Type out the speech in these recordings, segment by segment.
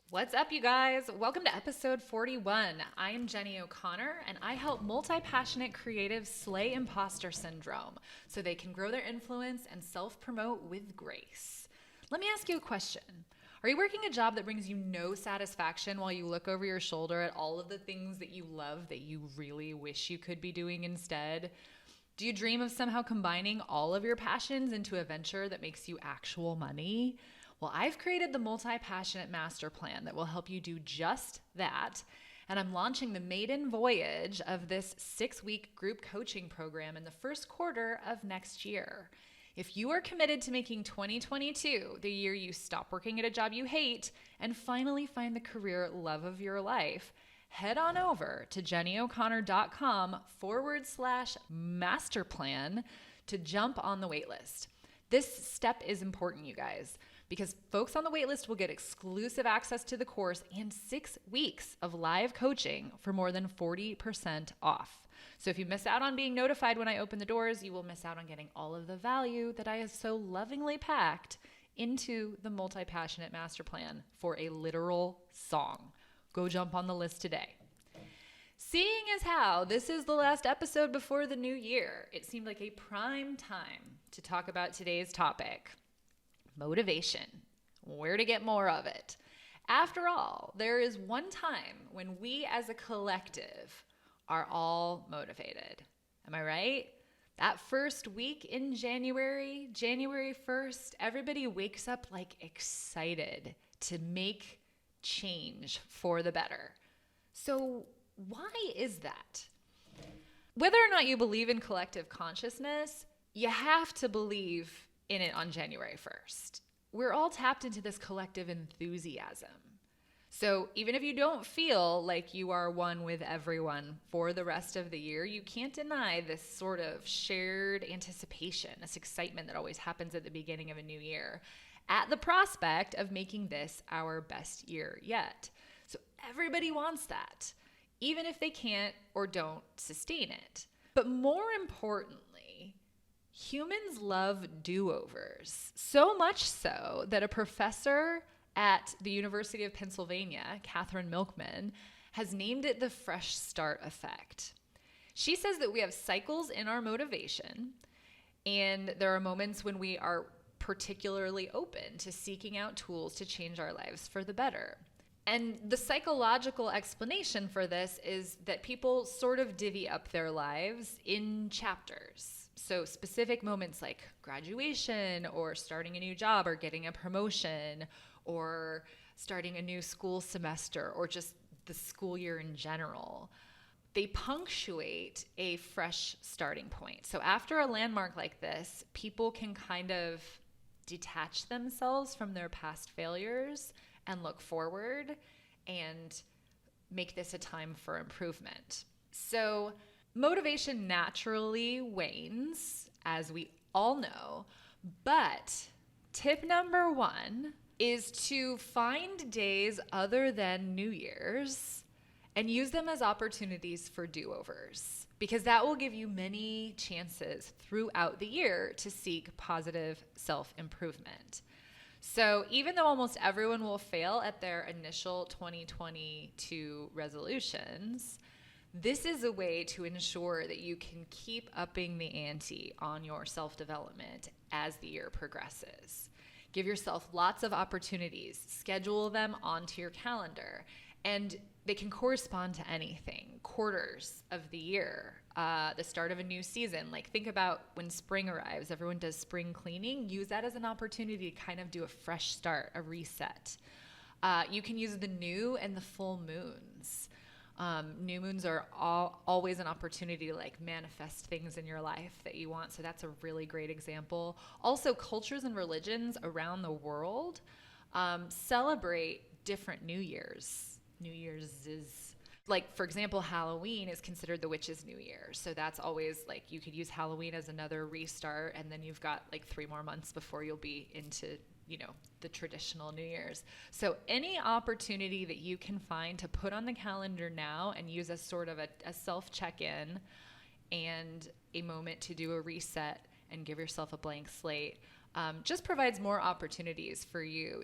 What's up, you guys? Welcome to episode 41. I am Jennie O'Connor, and I help multi-passionate creatives slay imposter syndrome so they can grow their influence and self-promote with grace. Let me ask you a question. Are you working a job that brings you no satisfaction while you look over your shoulder at all of the things that you love that you really wish you could be doing instead? Do you dream of somehow combining all of your passions into a venture that makes you actual money? Well, I've created the Multi-Passionate Master Plan that will help you do just that. And I'm launching the maiden voyage of this 6-week group coaching program in the first quarter of next year. If you are committed to making 2022 the year you stop working at a job you hate and finally find the career love of your life, head on over to jennyeoconnor.com/masterplan to jump on the waitlist. This step is important, you guys, because folks on the waitlist will get exclusive access to the course and 6 weeks of live coaching for more than 40% off. So if you miss out on being notified when I open the doors, you will miss out on getting all of the value that I have so lovingly packed into the Multi-Passionate Master Plan for a literal song. Go jump on the list today. Seeing as how this is the last episode before the new year, it seemed like a prime time to talk about today's topic, motivation, where to get more of it. After all, there is one time when we as a collective are all motivated. Am I right? That first week in January 1st, everybody wakes up like excited to make change for the better. So why is that? Whether or not you believe in collective consciousness, you have to believe in it on January 1st. We're all tapped into this collective enthusiasm. So even if you don't feel like you are one with everyone for the rest of the year, you can't deny this sort of shared anticipation, this excitement that always happens at the beginning of a new year, at the prospect of making this our best year yet. So everybody wants that, even if they can't or don't sustain it. But more importantly, humans love do-overs, so much so that a professor at the University of Pennsylvania, Catherine Milkman, has named it the fresh start effect. She says that we have cycles in our motivation, and there are moments when we are particularly open to seeking out tools to change our lives for the better. And the psychological explanation for this is that people sort of divvy up their lives in chapters. So specific moments like graduation or starting a new job or getting a promotion or starting a new school semester or just the school year in general, they punctuate a fresh starting point. So after a landmark like this, people can kind of detach themselves from their past failures and look forward and make this a time for improvement. So motivation naturally wanes, as we all know, but tip number 1 is to find days other than New Year's and use them as opportunities for do-overs, because that will give you many chances throughout the year to seek positive self-improvement. So even though almost everyone will fail at their initial 2022 resolutions, this is a way to ensure that you can keep upping the ante on your self-development as the year progresses. Give yourself lots of opportunities, schedule them onto your calendar, and they can correspond to anything. Quarters of the year, the start of a new season. Like think about when spring arrives, everyone does spring cleaning. Use that as an opportunity to kind of do a fresh start, a reset. You can use the new and the full moons. New moons are always an opportunity to like manifest things in your life that you want. So that's a really great example. Also, cultures and religions around the world celebrate different New Years. New Year's is like, for example, Halloween is considered the witch's new year. So that's always like, you could use Halloween as another restart. And then you've got like 3 more months before you'll be into, the traditional New Year's. So any opportunity that you can find to put on the calendar now and use as sort of a self check-in and a moment to do a reset and give yourself a blank slate just provides more opportunities for you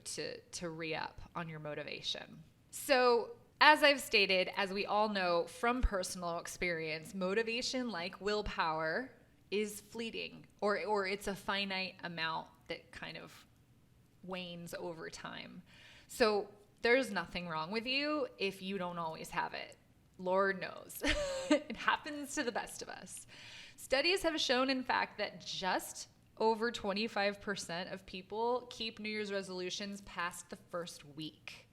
to re-up on your motivation. So as I've stated, as we all know from personal experience, motivation, like willpower, is fleeting, or it's a finite amount that kind of wanes over time. So there's nothing wrong with you if you don't always have it. Lord knows. It happens to the best of us. Studies have shown, in fact, that just over 25% of people keep New Year's resolutions past the first week.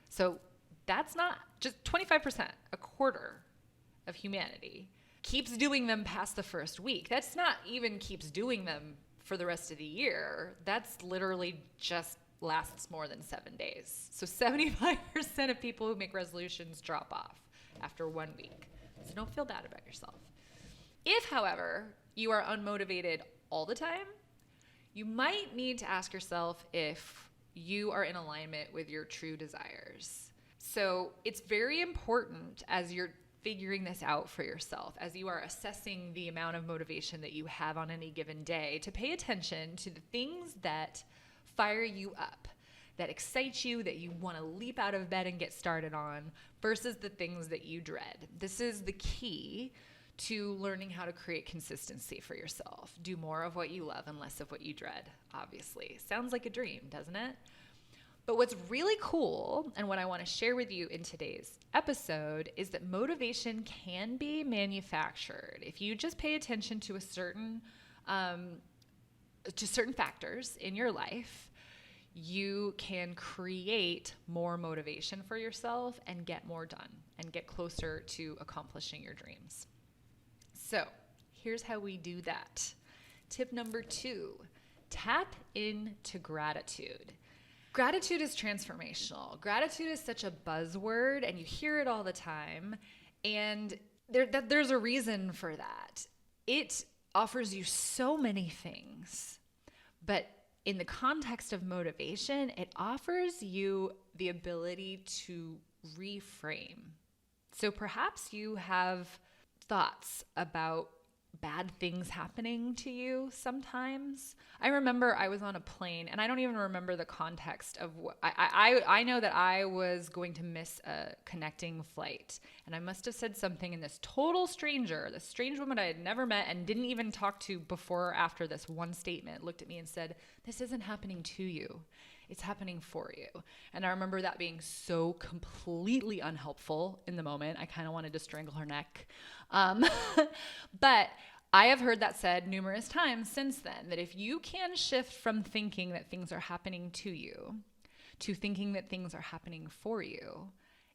So that's not just 25%, a quarter of humanity keeps doing them past the first week. That's not even keeps doing them for the rest of the year. That's literally just lasts more than 7 days. So 75% of people who make resolutions drop off after 1 week. So don't feel bad about yourself. If, however, you are unmotivated all the time, you might need to ask yourself if you are in alignment with your true desires. So it's very important as you're figuring this out for yourself, as you are assessing the amount of motivation that you have on any given day, to pay attention to the things that fire you up, that excite you, that you want to leap out of bed and get started on, versus the things that you dread. This is the key to learning how to create consistency for yourself. Do more of what you love and less of what you dread, obviously. Sounds like a dream, doesn't it? But what's really cool, and what I want to share with you in today's episode, is that motivation can be manufactured. If you just pay attention to certain factors in your life, you can create more motivation for yourself and get more done and get closer to accomplishing your dreams. So here's how we do that. Tip number 2, tap into gratitude. Gratitude is transformational. Gratitude is such a buzzword, and you hear it all the time. And there's a reason for that. It offers you so many things, but in the context of motivation, it offers you the ability to reframe. So perhaps you have thoughts about bad things happening to you sometimes. I remember I was on a plane, and I don't even remember the context of what I know that I was going to miss a connecting flight, and I must have said something, and this strange woman I had never met and didn't even talk to before or after this one statement, looked at me and said, "This isn't happening to you. It's happening for you." And I remember that being so completely unhelpful in the moment. I kind of wanted to strangle her neck. But I have heard that said numerous times since then, that if you can shift from thinking that things are happening to you to thinking that things are happening for you,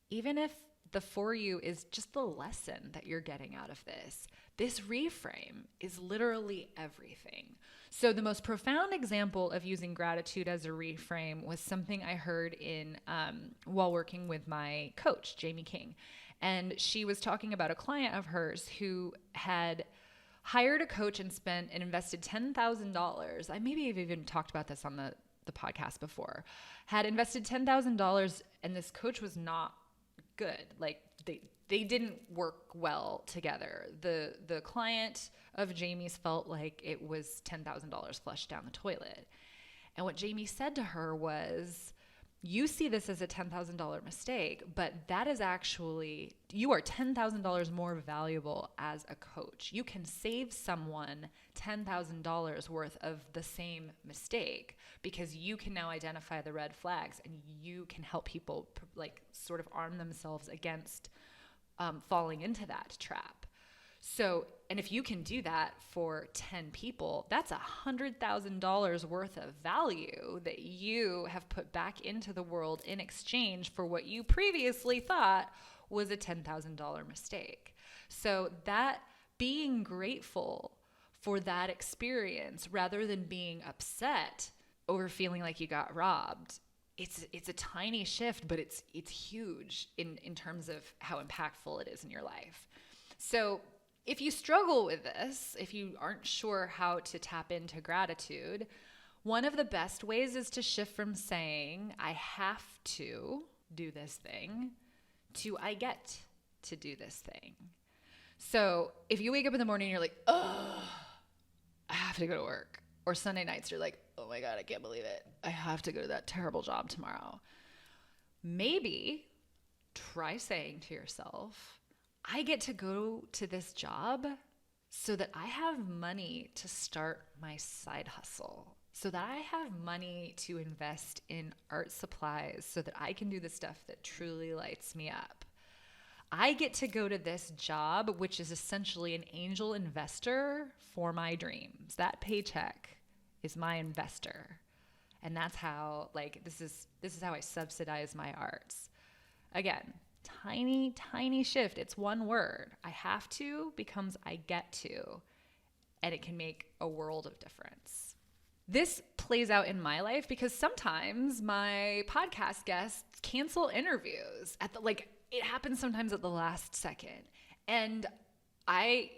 even if the for you is just the lesson that you're getting out of this reframe is literally everything. So the most profound example of using gratitude as a reframe was something I heard in while working with my coach, Jamie King. And she was talking about a client of hers who had hired a coach and invested $10,000. I maybe have even talked about this on the podcast before. Had invested $10,000, and this coach was not good. Like they didn't work well together. The client of Jamie's felt like it was $10,000 flushed down the toilet. And what Jamie said to her was, "You see this as a $10,000 mistake, but that is actually, you are $10,000 more valuable as a coach. You can save someone $10,000 worth of the same mistake because you can now identify the red flags, and you can help people like sort of arm themselves against falling into that trap. So, and if you can do that for 10 people, that's $100,000 worth of value that you have put back into the world in exchange for what you previously thought was a $10,000 mistake. So that being grateful for that experience rather than being upset over feeling like you got robbed, it's a tiny shift, but it's huge in terms of how impactful it is in your life. So if you struggle with this, if you aren't sure how to tap into gratitude, one of the best ways is to shift from saying, "I have to do this thing," to "I get to do this thing." So if you wake up in the morning and you're like, "Oh, I have to go to work," Or Sunday nights, you're like, oh my God, I can't believe it. I have to go to that terrible job tomorrow. Maybe try saying to yourself, I get to go to this job so that I have money to start my side hustle, so that I have money to invest in art supplies, so that I can do the stuff that truly lights me up. I get to go to this job, which is essentially an angel investor for my dreams. That paycheck is my investor. And that's how, like, this is how I subsidize my arts. Again, tiny shift. It's one word. I have to becomes I get to. And it can make a world of difference. This plays out in my life because sometimes my podcast guests cancel interviews at the, like, it happens sometimes at the last second. And I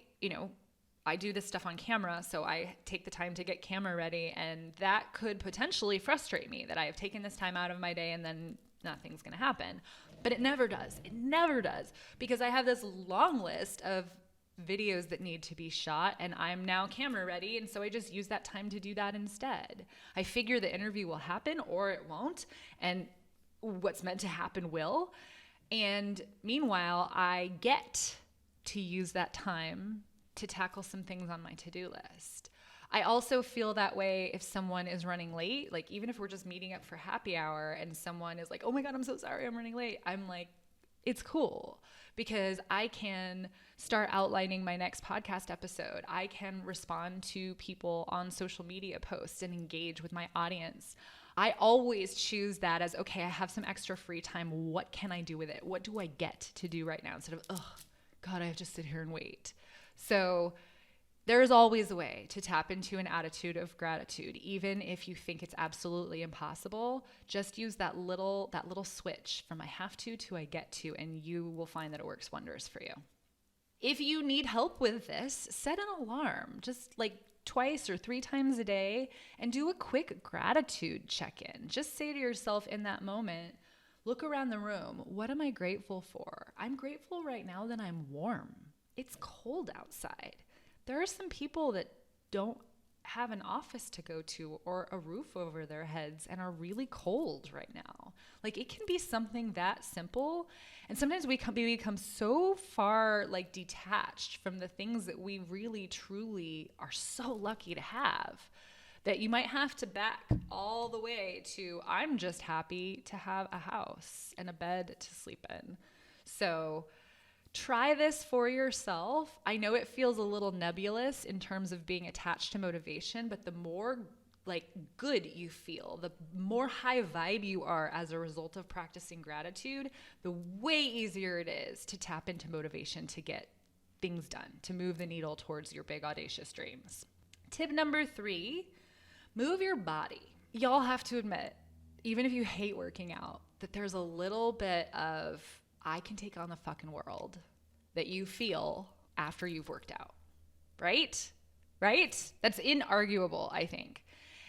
do this stuff on camera, so I take the time to get camera ready, and that could potentially frustrate me that I have taken this time out of my day and then nothing's going to happen. But it never does. It never does, because I have this long list of videos that need to be shot, and I'm now camera ready, and so I just use that time to do that instead. I figure the interview will happen or it won't, and what's meant to happen will. And meanwhile, I get to use that time to tackle some things on my to-do list. I also feel that way if someone is running late, like even if we're just meeting up for happy hour and someone is like, oh my God, I'm so sorry, I'm running late. I'm like, it's cool, because I can start outlining my next podcast episode. I can respond to people on social media posts and engage with my audience. I always choose that as, okay, I have some extra free time. What can I do with it? What do I get to do right now? Instead of, oh God, I have to sit here and wait. So there's always a way to tap into an attitude of gratitude. Even if you think it's absolutely impossible, just use that little switch from I have to I get to, and you will find that it works wonders for you. If you need help with this, set an alarm, just like twice or 3 times a day, and do a quick gratitude check-in. Just say to yourself in that moment, look around the room. What am I grateful for? I'm grateful right now that I'm warm. It's cold outside. There are some people that don't have an office to go to or a roof over their heads and are really cold right now. Like, it can be something that simple. And sometimes we become so far like detached from the things that we really truly are so lucky to have, that you might have to back all the way to, I'm just happy to have a house and a bed to sleep in. So try this for yourself. I know it feels a little nebulous in terms of being attached to motivation, but the more like good you feel, the more high vibe you are as a result of practicing gratitude, the way easier it is to tap into motivation to get things done, to move the needle towards your big audacious dreams. Tip number 3, move your body. Y'all have to admit, even if you hate working out, that there's a little bit of I can take on the fucking world that you feel after you've worked out, right? Right? That's inarguable, I think.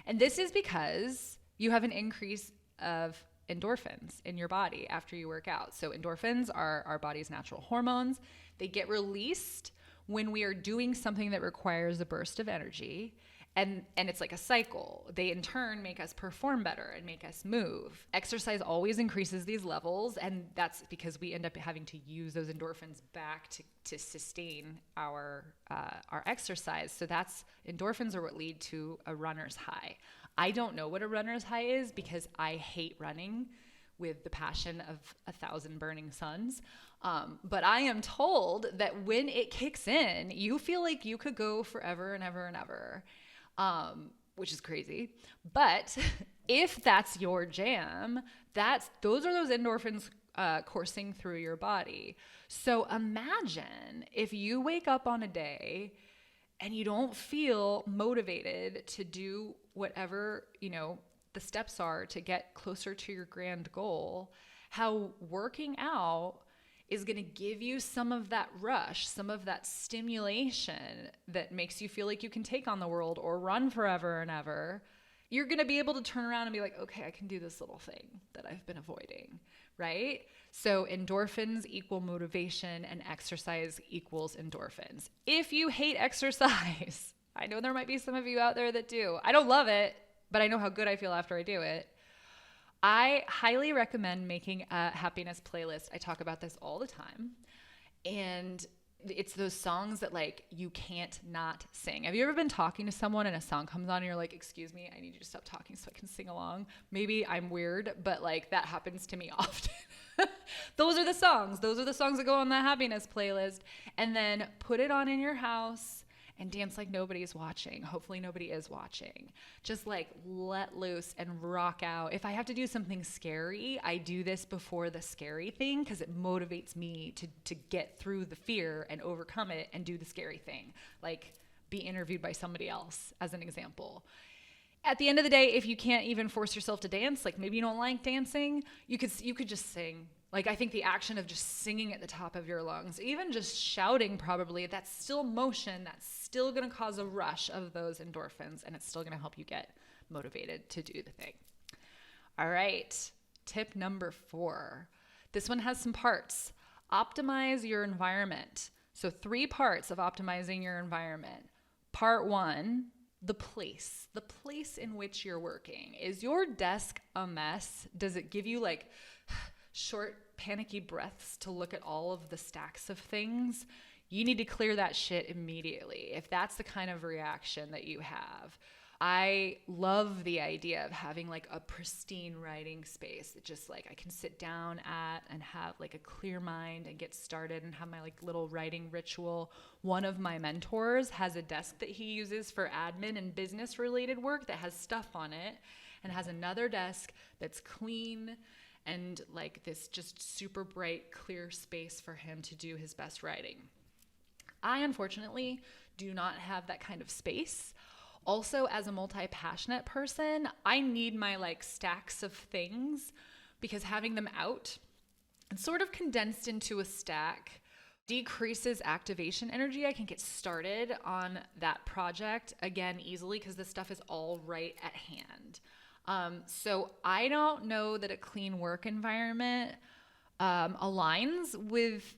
And this is because you have an increase of endorphins in your body after you work out. So endorphins are our body's natural hormones. They get released when we are doing something that requires a burst of energy. And it's like a cycle. They in turn make us perform better and make us move. Exercise always increases these levels, and that's because we end up having to use those endorphins back to sustain our exercise. So that's endorphins are what lead to a runner's high. I don't know what a runner's high is because I hate running with the passion of 1,000 burning suns. But I am told that when it kicks in, you feel like you could go forever and ever and ever. Which is crazy. But if that's your jam, those are those endorphins coursing through your body. So imagine if you wake up on a day and you don't feel motivated to do whatever, the steps are to get closer to your grand goal, how working out is going to give you some of that rush, some of that stimulation that makes you feel like you can take on the world or run forever and ever. You're going to be able to turn around and be like, okay, I can do this little thing that I've been avoiding, right? So endorphins equal motivation and exercise equals endorphins. If you hate exercise, I know there might be some of you out there that do. I don't love it, but I know how good I feel after I do it. I highly recommend making a happiness playlist. I talk about this all the time. And it's those songs that like you can't not sing. Have you ever been talking to someone and a song comes on and you're like, excuse me, I need you to stop talking so I can sing along? Maybe I'm weird, but like that happens to me often. Those are the songs. Those are the songs that go on the happiness playlist. And then put it on in your house and dance like nobody's watching. Hopefully nobody is watching. Just like let loose and rock out. If I have to do something scary, I do this before the scary thing because it motivates me to get through the fear and overcome it and do the scary thing. Like be interviewed by somebody else as an example. At the end of the day, if you can't even force yourself to dance, like maybe you don't like dancing, you could just sing. Like I think the action of just singing at the top of your lungs, even just shouting probably, that's still motion, that's still going to cause a rush of those endorphins, and it's still going to help you get motivated to do the thing. All right, tip number 4. This one has some parts. Optimize your environment. So 3 parts of optimizing your environment. Part 1, the place in which you're working. Is your desk a mess? Does it give you like short panicky breaths to look at all of the stacks of things? You need to clear that shit immediately if that's the kind of reaction that you have. I love the idea of having like a pristine writing space that just like I can sit down at and have like a clear mind and get started and have my like little writing ritual. One of my mentors has a desk that he uses for admin and business related work that has stuff on it, and has another desk that's clean and like this just super bright, clear space for him to do his best writing. I unfortunately do not have that kind of space. Also, as a multi-passionate person, I need my like stacks of things because having them out and sort of condensed into a stack decreases activation energy. I can get started on that project again easily because the stuff is all right at hand. So I don't know that a clean work environment aligns with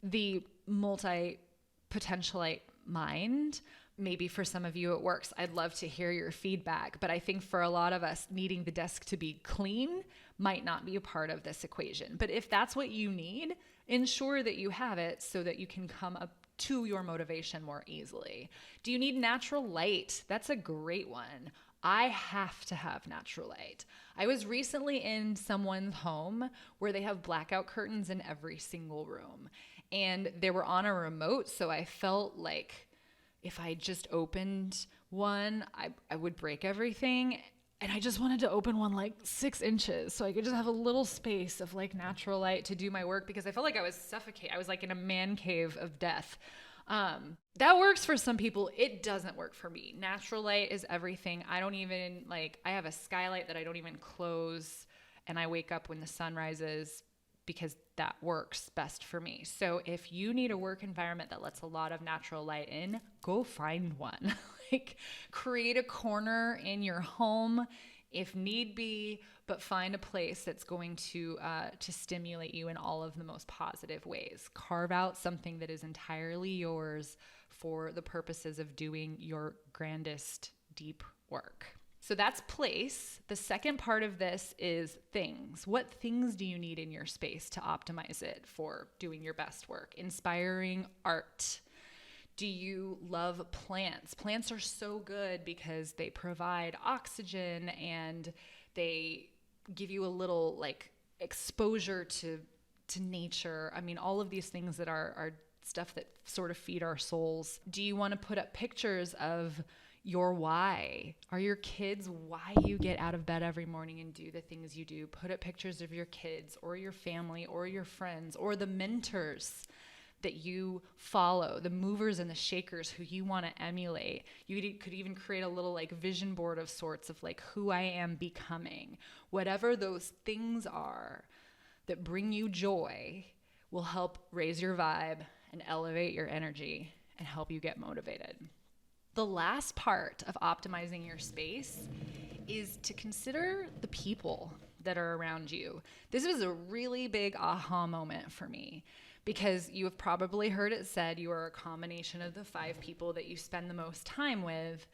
the multi-potentialite mind. Maybe for some of you it works. I'd love to hear your feedback, but I think for a lot of us, needing the desk to be clean might not be a part of this equation. But if that's what you need, ensure that you have it so that you can come up to your motivation more easily. Do you need natural light? That's a great one. I have to have natural light. I was recently in someone's home where they have blackout curtains in every single room, and they were on a remote, so I felt like if I just opened one, I would break everything. And I just wanted to open one like 6 inches so I could just have a little space of like natural light to do my work, because I felt like I was suffocating. I was like in a man cave of death. That works for some people. It doesn't work for me. Natural light is everything. I have a skylight that I don't even close, and I wake up when the sun rises because that works best for me. So if you need a work environment that lets a lot of natural light in, go find one. Like create a corner in your home if need be, but find a place that's going to stimulate you in all of the most positive ways. Carve out something that is entirely yours for the purposes of doing your grandest deep work. So that's place. The second part of this is things. What things do you need in your space to optimize it for doing your best work? Inspiring art. Do you love plants? Plants are so good because they provide oxygen and they give you a little like exposure to nature. I mean, all of these things that are stuff that sort of feed our souls. Do you want to put up pictures of your why? Are your kids why you get out of bed every morning and do the things you do? Put up pictures of your kids or your family or your friends or the mentors that you follow, the movers and the shakers who you want to emulate. You could even create a little like vision board of sorts of like who I am becoming. Whatever those things are that bring you joy will help raise your vibe and elevate your energy and help you get motivated. The last part of optimizing your space is to consider the people that are around you. This was a really big aha moment for me because you have probably heard it said you are a combination of the 5 people that you spend the most time with.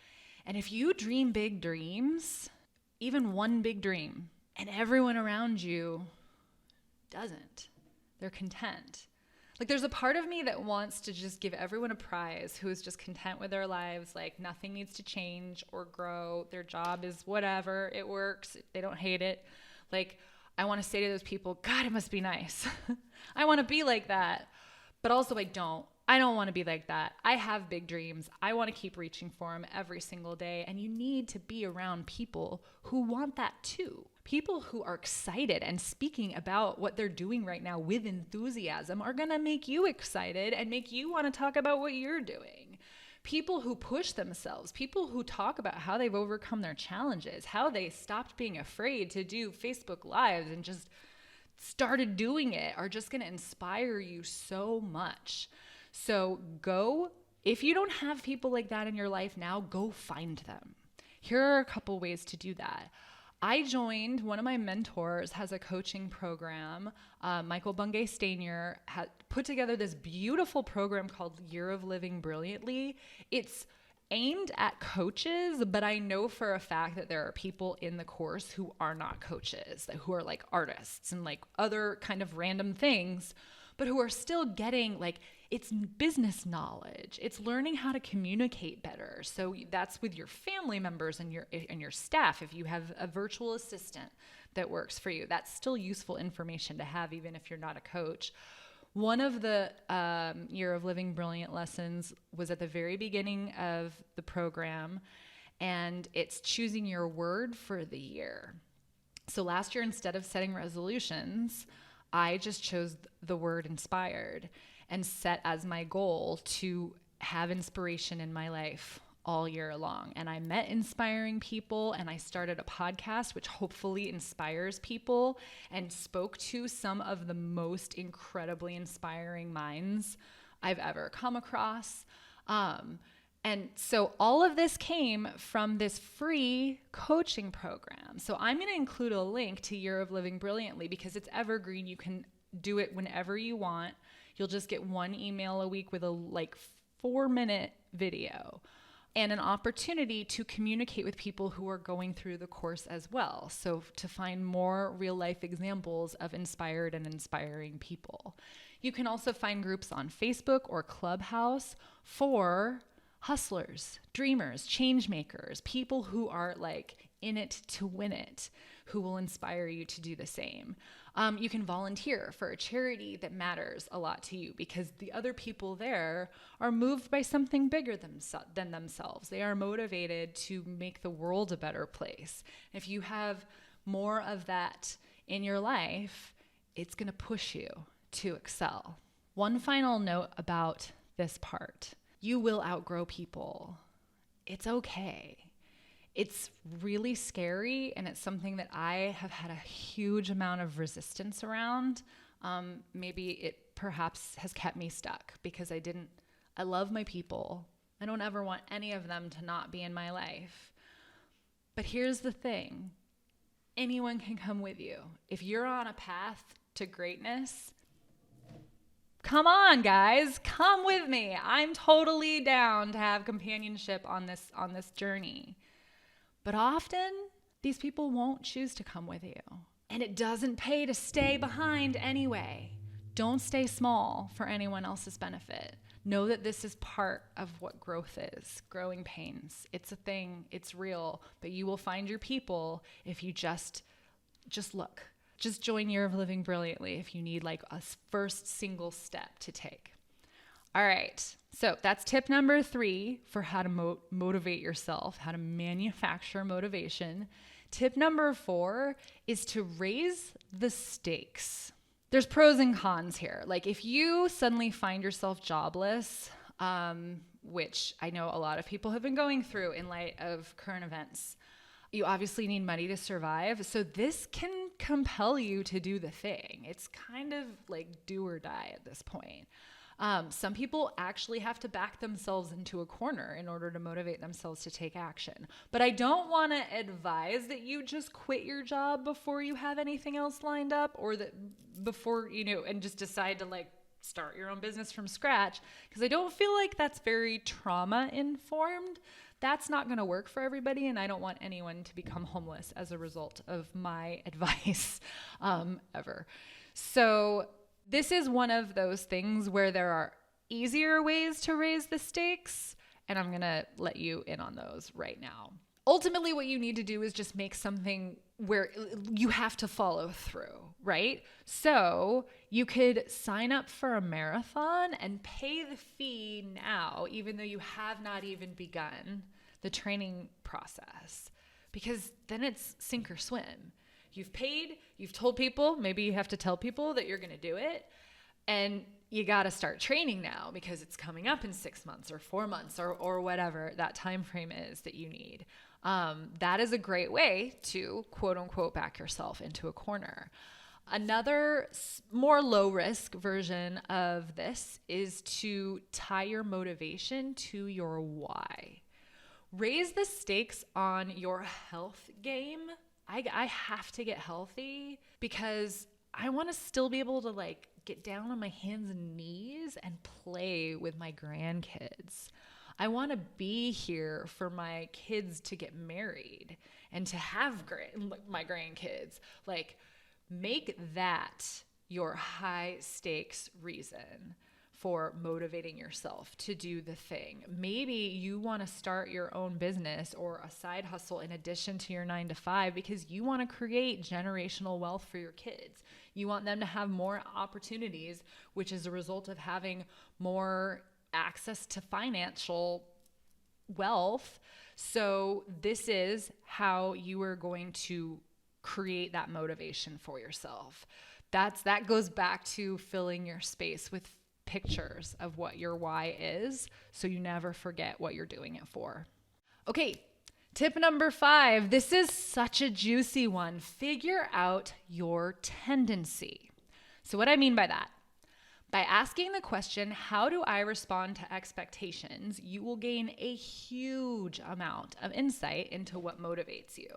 And if you dream big dreams, even one big dream, and everyone around you doesn't, they're content. Like, there's a part of me that wants to just give everyone a prize who is just content with their lives. Like, nothing needs to change or grow. Their job is whatever. It works. They don't hate it. Like, I want to say to those people, God, it must be nice. I want to be like that. But also I don't want to be like that. I have big dreams. I want to keep reaching for them every single day. And you need to be around people who want that too. People who are excited and speaking about what they're doing right now with enthusiasm are going to make you excited and make you want to talk about what you're doing. People who push themselves, people who talk about how they've overcome their challenges, how they stopped being afraid to do Facebook Lives and just started doing it, are just going to inspire you so much. So if you don't have people like that in your life now, go find them. Here are a couple ways to do that. One of my mentors has a coaching program. Michael Bungay Stanier had put together this beautiful program called Year of Living Brilliantly. It's aimed at coaches, but I know for a fact that there are people in the course who are not coaches, who are like artists and like other kind of random things, but who are still getting like, it's business knowledge. It's learning how to communicate better. So that's with your family members and your staff. If you have a virtual assistant that works for you, that's still useful information to have, even if you're not a coach. One of the Year of Living Brilliant lessons was at the very beginning of the program, and it's choosing your word for the year. So last year, instead of setting resolutions, I just chose the word inspired and set as my goal to have inspiration in my life all year long. And I met inspiring people, and I started a podcast which hopefully inspires people and spoke to some of the most incredibly inspiring minds I've ever come across. And so all of this came from this free coaching program. So I'm going to include a link to Year of Living Brilliantly because it's evergreen. You can do it whenever you want. You'll just get one email a week with a 4-minute video and an opportunity to communicate with people who are going through the course as well. So to find more real life examples of inspired and inspiring people. You can also find groups on Facebook or Clubhouse for hustlers, dreamers, change makers, people who are in it to win it, who will inspire you to do the same. You can volunteer for a charity that matters a lot to you because the other people there are moved by something bigger than themselves. They are motivated to make the world a better place. If you have more of that in your life, it's going to push you to excel. One final note about this part. You will outgrow people. It's okay. It's really scary, and it's something that I have had a huge amount of resistance around. Maybe it perhaps has kept me stuck because I love my people. I don't ever want any of them to not be in my life. But here's the thing. Anyone can come with you. If you're on a path to greatness, come on, guys, come with me. I'm totally down to have companionship on this journey. But often, these people won't choose to come with you. And it doesn't pay to stay behind anyway. Don't stay small for anyone else's benefit. Know that this is part of what growth is, growing pains. It's a thing, it's real, but you will find your people if you just look. Just join Year of Living Brilliantly if you need a first single step to take. All right, so that's tip number 3 for how to motivate yourself, how to manufacture motivation. Tip number 4 is to raise the stakes. There's pros and cons here. If you suddenly find yourself jobless, which I know a lot of people have been going through in light of current events, you obviously need money to survive. So this can compel you to do the thing. It's kind of do or die at this point. Some people actually have to back themselves into a corner in order to motivate themselves to take action. But I don't want to advise that you just quit your job before you have anything else lined up, or that before, and just decide to start your own business from scratch, because I don't feel like that's very trauma informed. That's not going to work for everybody, and I don't want anyone to become homeless as a result of my advice ever. So this is one of those things where there are easier ways to raise the stakes, and I'm going to let you in on those right now. Ultimately, what you need to do is just make something where you have to follow through, right? So you could sign up for a marathon and pay the fee now, even though you have not even begun the training process, because then it's sink or swim. You've paid, you've told people, maybe you have to tell people that you're going to do it, and you got to start training now because it's coming up in 6 months or 4 months or whatever that time frame is that you need. That is a great way to quote unquote back yourself into a corner. Another more low risk version of this is to tie your motivation to your why. Raise the stakes on your health game. I have to get healthy because I want to still be able to like get down on my hands and knees and play with my grandkids. I want to be here for my kids to get married and to have my grandkids. Like, make that your high stakes reason for motivating yourself to do the thing. Maybe you want to start your own business or a side hustle in addition to your 9-to-5 because you want to create generational wealth for your kids. You want them to have more opportunities, which is a result of having more access to financial wealth. So this is how you are going to create that motivation for yourself. That goes back to filling your space with pictures of what your why is, so you never forget what you're doing it for. Okay, tip number 5. This is such a juicy one. Figure out your tendency. So what I mean by that, by asking the question, how do I respond to expectations, you will gain a huge amount of insight into what motivates you.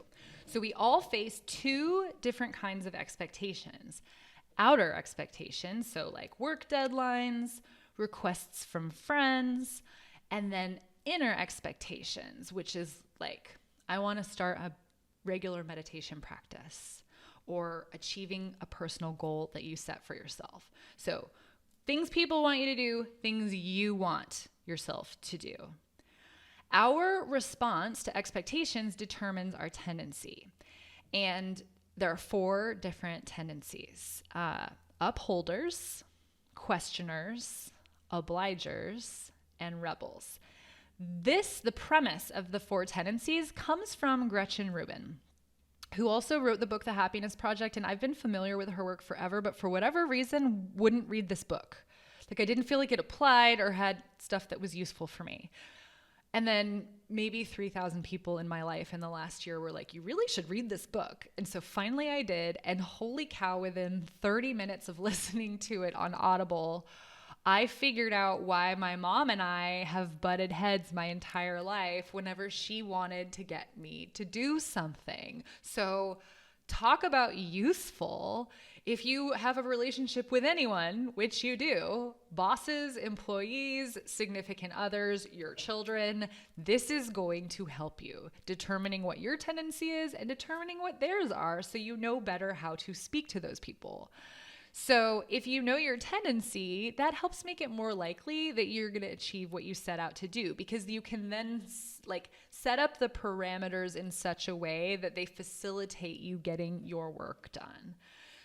So we all face 2 different kinds of expectations. Outer expectations, so like work deadlines, requests from friends, and then inner expectations, which is like, I want to start a regular meditation practice or achieving a personal goal that you set for yourself. So things people want you to do, things you want yourself to do. Our response to expectations determines our tendency. And there are 4 different tendencies: upholders, questioners, obligers, and rebels. The premise of the 4 tendencies comes from Gretchen Rubin, who also wrote the book, The Happiness Project. And I've been familiar with her work forever, but for whatever reason, wouldn't read this book. Like, I didn't feel like it applied or had stuff that was useful for me. And then maybe 3,000 people in my life in the last year were like, you really should read this book. And so finally I did. And holy cow, within 30 minutes of listening to it on Audible, I figured out why my mom and I have butted heads my entire life whenever she wanted to get me to do something. So talk about useful. If you have a relationship with anyone, which you do, bosses, employees, significant others, your children, this is going to help you determining what your tendency is and determining what theirs are, so you know better how to speak to those people. So if you know your tendency, that helps make it more likely that you're going to achieve what you set out to do, because you can then like set up the parameters in such a way that they facilitate you getting your work done.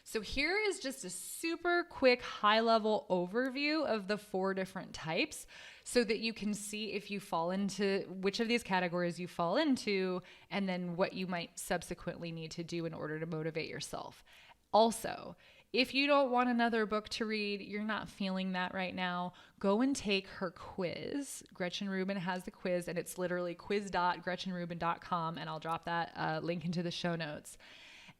So here is just a super quick high-level overview of the 4 different types so that you can see if you fall into which of these categories you fall into, and then what you might subsequently need to do in order to motivate yourself. Also, if you don't want another book to read, you're not feeling that right now, go and take her quiz. Gretchen Rubin has the quiz, and it's literally quiz.gretchenrubin.com, and I'll drop that link into the show notes.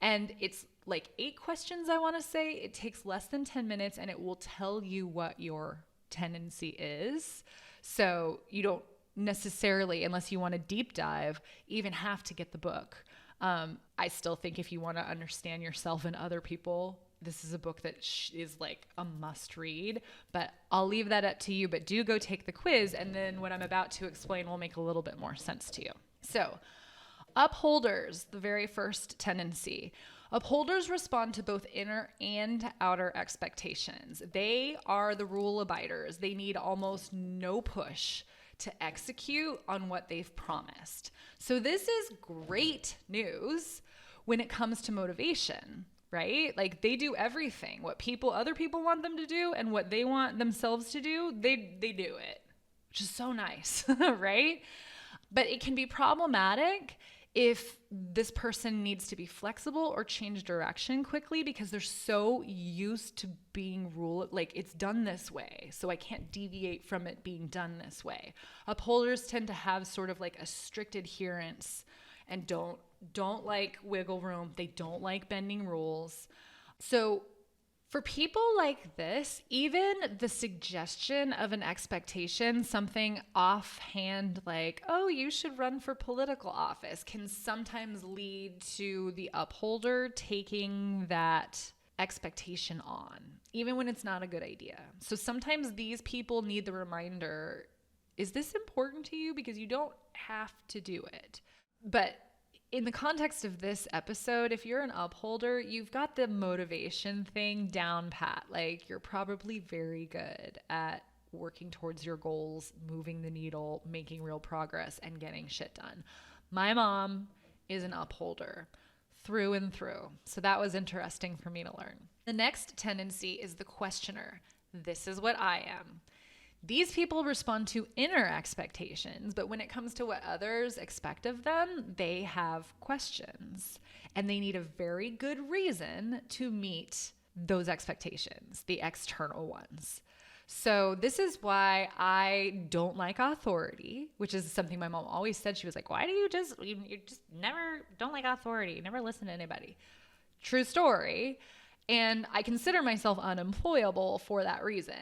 And it's like 8 questions, I want to say. It takes less than 10 minutes, and it will tell you what your tendency is. So you don't necessarily, unless you want to deep dive, even have to get the book. I still think if you want to understand yourself and other people this is a book that is like a must read, but I'll leave that up to you. But do go take the quiz, and then what I'm about to explain will make a little bit more sense to you. So upholders, the very first tendency. Upholders respond to both inner and outer expectations. They are the rule abiders. They need almost no push to execute on what they've promised. So this is great news when it comes to motivation, right? Like they do everything. What other people want them to do and what they want themselves to do, they do it, which is so nice, right? But it can be problematic if this person needs to be flexible or change direction quickly because they're so used to being like it's done this way, so I can't deviate from it being done this way. Upholders tend to have sort of like a strict adherence and don't like wiggle room. They don't like bending rules. So for people like this, even the suggestion of an expectation, something offhand like, oh, you should run for political office, can sometimes lead to the upholder taking that expectation on, even when it's not a good idea. So sometimes these people need the reminder, is this important to you? Because you don't have to do it. But in the context of this episode, if you're an upholder, you've got the motivation thing down pat. Like you're probably very good at working towards your goals, moving the needle, making real progress, and getting shit done. My mom is an upholder through and through. So that was interesting for me to learn. The next tendency is the questioner. This is what I am. These people respond to inner expectations, but when it comes to what others expect of them, they have questions, and they need a very good reason to meet those expectations, the external ones. So this is why I don't like authority, which is something my mom always said. She was like, why do you just never don't like authority? You never listen to anybody. True story. And I consider myself unemployable for that reason.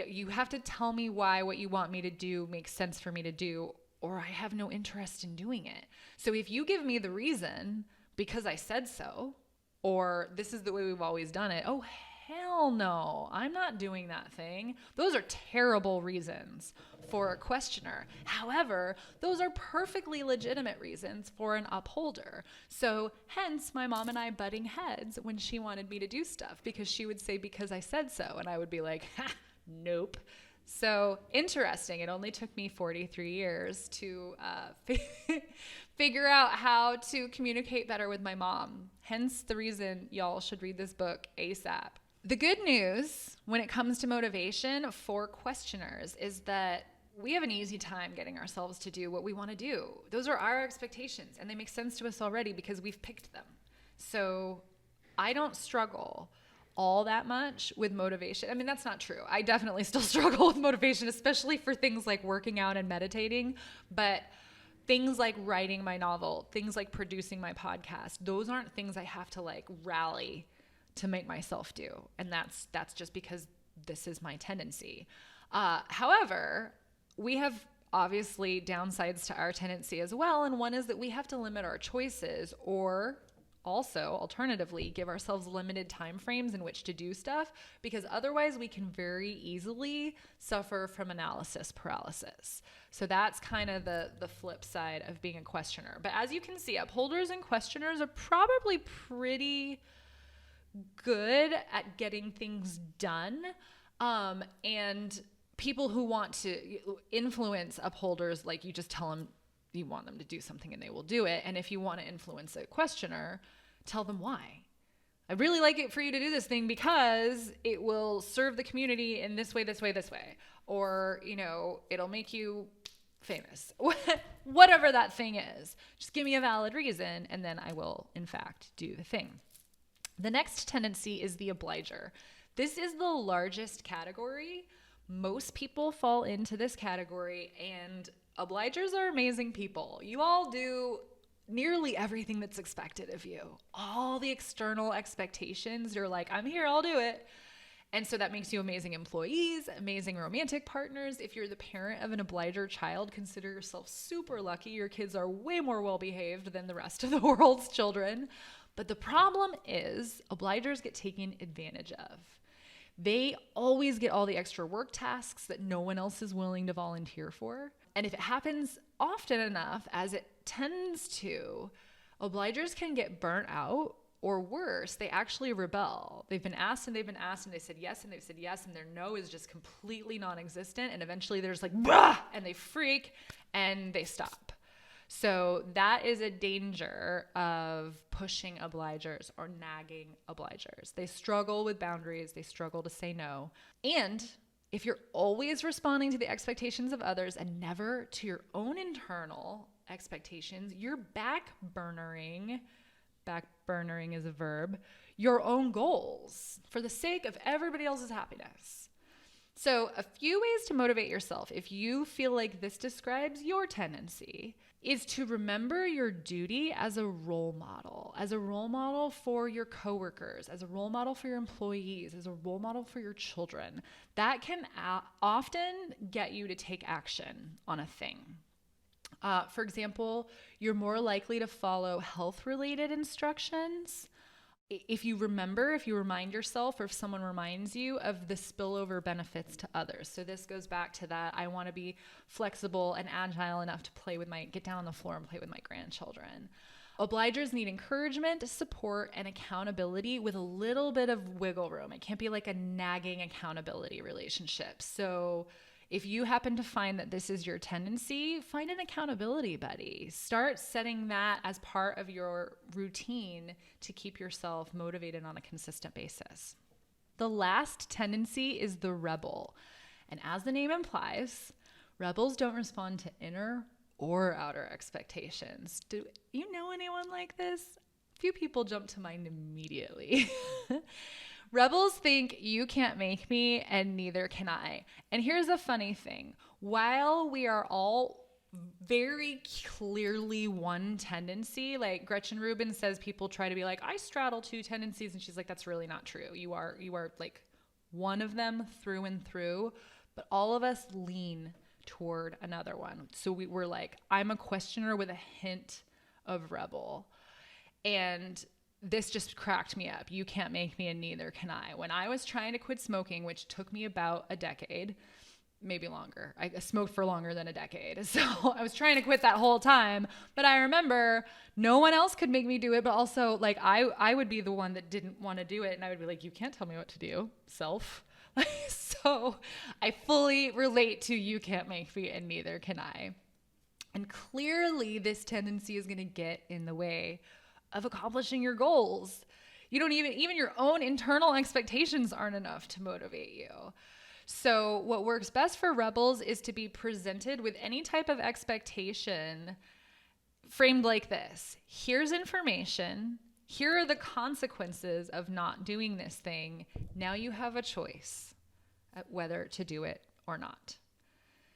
You have to tell me why what you want me to do makes sense for me to do, or I have no interest in doing it. So if you give me the reason because I said so, or this is the way we've always done it, oh, hell no, I'm not doing that thing. Those are terrible reasons for a questioner. However, those are perfectly legitimate reasons for an upholder. So hence my mom and I butting heads when she wanted me to do stuff, because she would say, because I said so. And I would be like, ha, nope. So interesting. It only took me 43 years to figure out how to communicate better with my mom. Hence the reason y'all should read this book ASAP. The good news when it comes to motivation for questioners is that we have an easy time getting ourselves to do what we want to do. Those are our expectations, and they make sense to us already because we've picked them. So I don't struggle all that much with motivation. I mean, that's not true. I definitely still struggle with motivation, especially for things like working out and meditating. But things like writing my novel, things like producing my podcast, those aren't things I have to like rally to make myself do. And that's just because this is my tendency. However, we have obviously downsides to our tendency as well. And one is that we have to limit our choices, or also alternatively give ourselves limited time frames in which to do stuff, because otherwise we can very easily suffer from analysis paralysis. So that's kind of the flip side of being a questioner. But as you can see, upholders and questioners are probably pretty good at getting things done. And people who want to influence upholders, like you just tell them you want them to do something and they will do it. And if you want to influence a questioner, tell them why. I really like it for you to do this thing because it will serve the community in this way, this way, this way. Or, you know, it'll make you famous. Whatever that thing is. Just give me a valid reason and then I will, in fact, do the thing. The next tendency is the obliger. This is the largest category. Most people fall into this category, and obligers are amazing people. You all do nearly everything that's expected of you. All the external expectations, you're like, I'm here, I'll do it. And so that makes you amazing employees, amazing romantic partners. If you're the parent of an obliger child, consider yourself super lucky. Your kids are way more well-behaved than the rest of the world's children. But the problem is obligers get taken advantage of. They always get all the extra work tasks that no one else is willing to volunteer for. And if it happens often enough, as it tends to, obligers can get burnt out, or worse, they actually rebel. They've been asked and they've been asked and they said yes and they've said yes, and their no is just completely non-existent. And eventually they're just like, bah! And they freak and they stop. So that is a danger of pushing obligers or nagging obligers. They struggle with boundaries. They struggle to say no. And if you're always responding to the expectations of others and never to your own internal expectations, you're backburnering is a verb, your own goals for the sake of everybody else's happiness. So a few ways to motivate yourself, if you feel like this describes your tendency, is to remember your duty as a role model for your coworkers, as a role model for your employees, as a role model for your children. That can often get you to take action on a thing. For example, you're more likely to follow health-related instructions if you remind yourself, or if someone reminds you of the spillover benefits to others. So this goes back to that I want to be flexible and agile enough to get down on the floor and play with my grandchildren. Obligers need encouragement, support, and accountability with a little bit of wiggle room. It can't be like a nagging accountability relationship. So if you happen to find that this is your tendency, find an accountability buddy. Start setting that as part of your routine to keep yourself motivated on a consistent basis. The last tendency is the rebel. And as the name implies, rebels don't respond to inner or outer expectations. Do you know anyone like this? A few people jump to mind immediately. Rebels think you can't make me and neither can I. And here's a funny thing. While we are all very clearly one tendency, like Gretchen Rubin says people try to be like, I straddle two tendencies, and she's like, that's really not true. You are like one of them through and through, but all of us lean toward another one. So we're like, I'm a questioner with a hint of rebel. And this just cracked me up. You can't make me and neither can I. When I was trying to quit smoking, which took me about a decade, maybe longer. I smoked for longer than a decade. So I was trying to quit that whole time. But I remember no one else could make me do it. But also like I would be the one that didn't want to do it. And I would be like, you can't tell me what to do, self. So I fully relate to you can't make me and neither can I. And clearly this tendency is going to get in the way of accomplishing your goals. You don't even your own internal expectations aren't enough to motivate you. So what works best for rebels is to be presented with any type of expectation framed like this. Here's information. Here are the consequences of not doing this thing. Now you have a choice at whether to do it or not.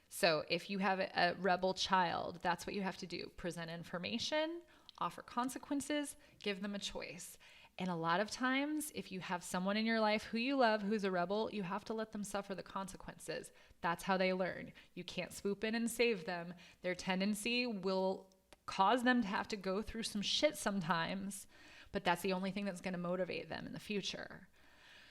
So if you have a rebel child, that's what you have to do. Present information, offer consequences, give them a choice. And a lot of times, if you have someone in your life who you love, who's a rebel, you have to let them suffer the consequences. That's how they learn. You can't swoop in and save them. Their tendency will cause them to have to go through some shit sometimes, but that's the only thing that's going to motivate them in the future.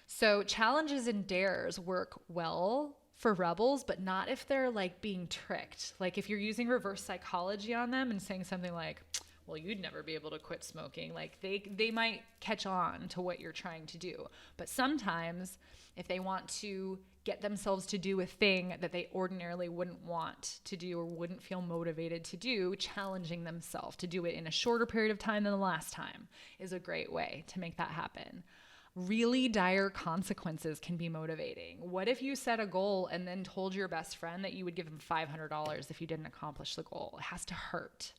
So challenges and dares work well for rebels, but not if they're like being tricked. Like if you're using reverse psychology on them and saying something like, well, you'd never be able to quit smoking. Like they might catch on to what you're trying to do. But sometimes if they want to get themselves to do a thing that they ordinarily wouldn't want to do or wouldn't feel motivated to do, challenging themselves to do it in a shorter period of time than the last time is a great way to make that happen. Really dire consequences can be motivating. What if you set a goal and then told your best friend that you would give them $500 if you didn't accomplish the goal? It has to hurt.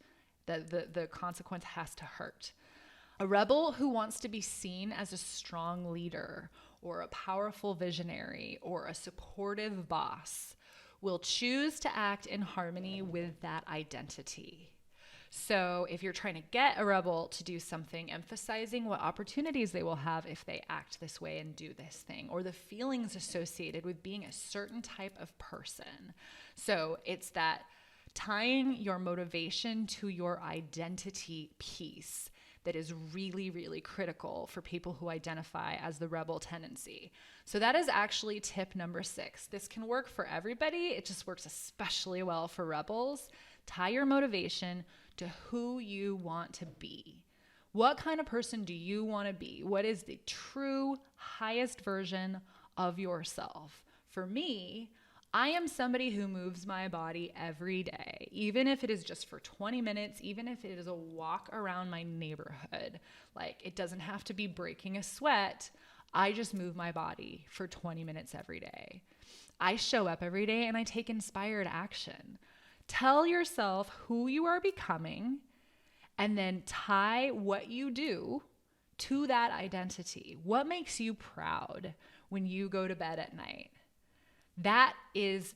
The consequence has to hurt. A rebel who wants to be seen as a strong leader or a powerful visionary or a supportive boss will choose to act in harmony with that identity. So if you're trying to get a rebel to do something, emphasizing what opportunities they will have if they act this way and do this thing, or the feelings associated with being a certain type of person. So it's that tying your motivation to your identity piece, that is really, really critical for people who identify as the rebel tendency. So that is actually tip number 6. This can work for everybody. It just works especially well for rebels. Tie your motivation to who you want to be. What kind of person do you want to be? What is the true highest version of yourself? For me, I am somebody who moves my body every day, even if it is just for 20 minutes, even if it is a walk around my neighborhood. Like, it doesn't have to be breaking a sweat. I just move my body for 20 minutes every day. I show up every day and I take inspired action. Tell yourself who you are becoming and then tie what you do to that identity. What makes you proud when you go to bed at night? That is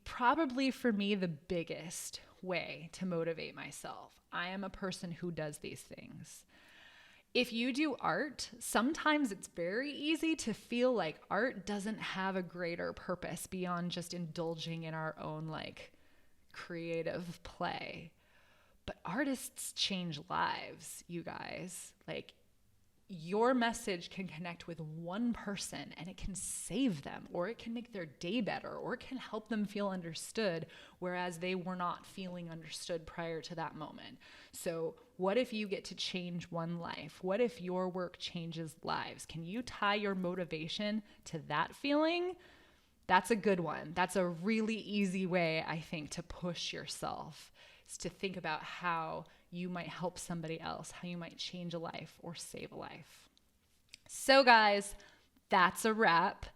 probably for me, the biggest way to motivate myself. I am a person who does these things. If you do art, sometimes it's very easy to feel like art doesn't have a greater purpose beyond just indulging in our own creative play. But artists change lives, you guys. Your message can connect with one person and it can save them, or it can make their day better, or it can help them feel understood, whereas they were not feeling understood prior to that moment. So what if you get to change one life? What if your work changes lives? Can you tie your motivation to that feeling? That's a good one. That's a really easy way, I think, to push yourself, is to think about how you might help somebody else, how you might change a life or save a life. So guys, that's a wrap.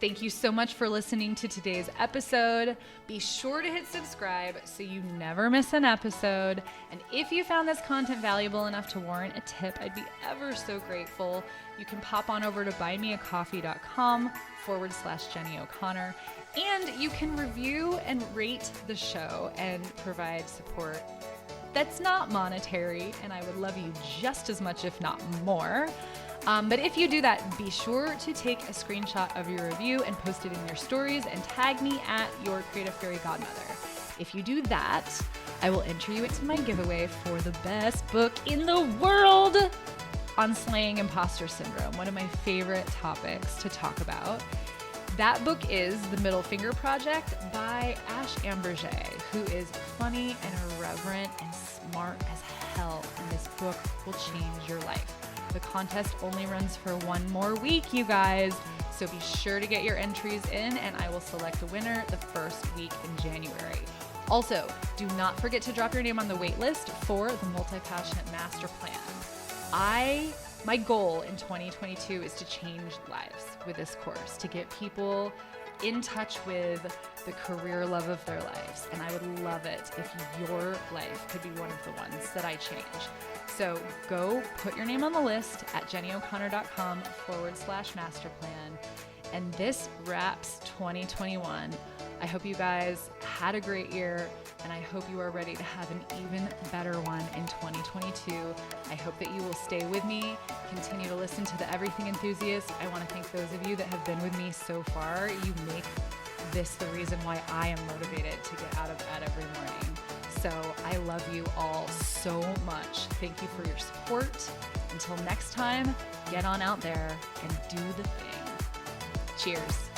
Thank you so much for listening to today's episode. Be sure to hit subscribe so you never miss an episode. And if you found this content valuable enough to warrant a tip, I'd be ever so grateful. You can pop on over to buymeacoffee.com/Jennie O'Connor. And you can review and rate the show and provide support that's not monetary, and I would love you just as much, if not more. But if you do that, be sure to take a screenshot of your review and post it in your stories and tag me at your creative fairy godmother. If you do that, I will enter you into my giveaway for the best book in the world on slaying imposter syndrome, one of my favorite topics to talk about. That book is The Middle Finger Project by Ash Amberjay, who is funny and irreverent and smart as hell, and this book will change your life. The contest only runs for one more week, you guys, so be sure to get your entries in, and I will select a winner the first week in January. Also, do not forget to drop your name on the wait list for the Multi-Passionate Master Plan. My goal in 2022 is to change lives with this course, to get people in touch with the career love of their lives. And I would love it if your life could be one of the ones that I change. So go put your name on the list at jennyeoconnor.com/masterplan. And this wraps 2021. I hope you guys had a great year, and I hope you are ready to have an even better one in 2022. I hope that you will stay with me, continue to listen to the Everything Enthusiast. I want to thank those of you that have been with me so far. You make this the reason why I am motivated to get out of bed every morning. So I love you all so much. Thank you for your support. Until next time, get on out there and do the thing. Cheers.